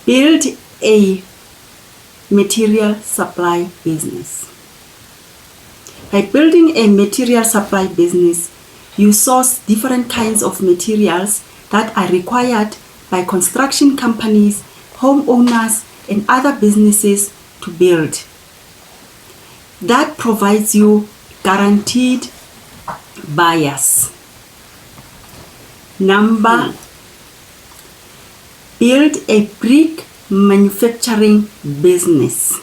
Build a material supply business. By building a material supply business, you source different kinds of materials that are required by construction companies, homeowners, and other businesses to build. That provides you guaranteed buyers. Number, build a brick manufacturing business.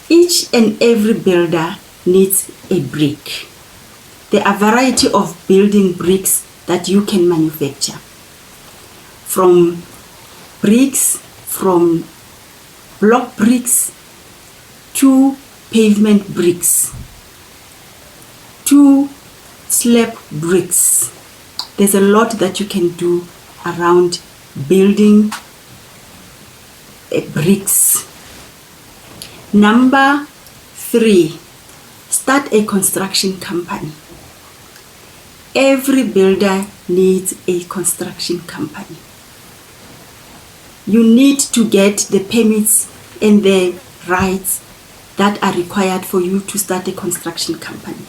Each and every builder needs a brick. There are a variety of building bricks that you can manufacture. From bricks, from block bricks, to pavement bricks, to slab bricks. There's a lot that you can do around building bricks. Number 3, start a construction company. Every builder needs a construction company. You need to get the permits and the rights that are required for you to start a construction company.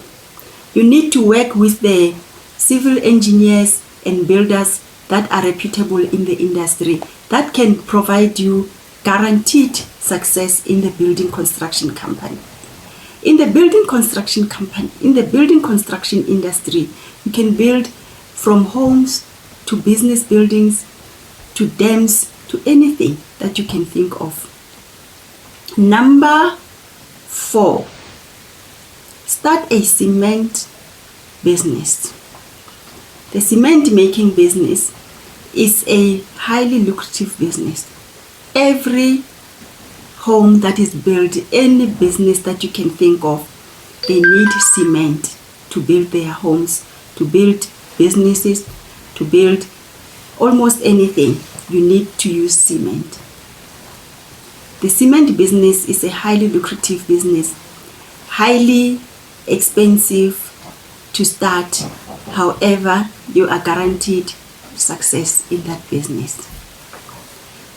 You need to work with the civil engineers and builders that are reputable in the industry that can provide you guaranteed success in the building construction company. In the building construction industry, you can build from homes to business buildings to dams to anything that you can think of. Number 4, start a cement business. The cement making business is a highly lucrative business. Every home that is built, any business that you can think of, they need cement to build their homes, to build businesses, to build almost anything. You need to use cement. The cement business is a highly lucrative business, highly expensive to start. However, you are guaranteed success in that business.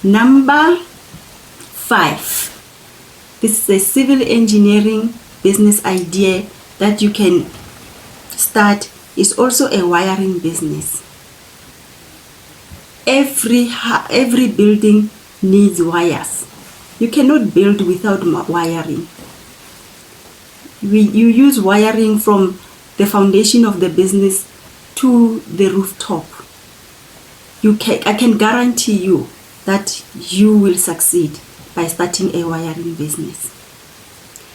Number 5, this is a civil engineering business idea that you can start. Is also a wiring business. Every building needs wires. You cannot build without wiring. You use wiring from the foundation of the business to the rooftop. I can guarantee you that you will succeed by starting a wiring business.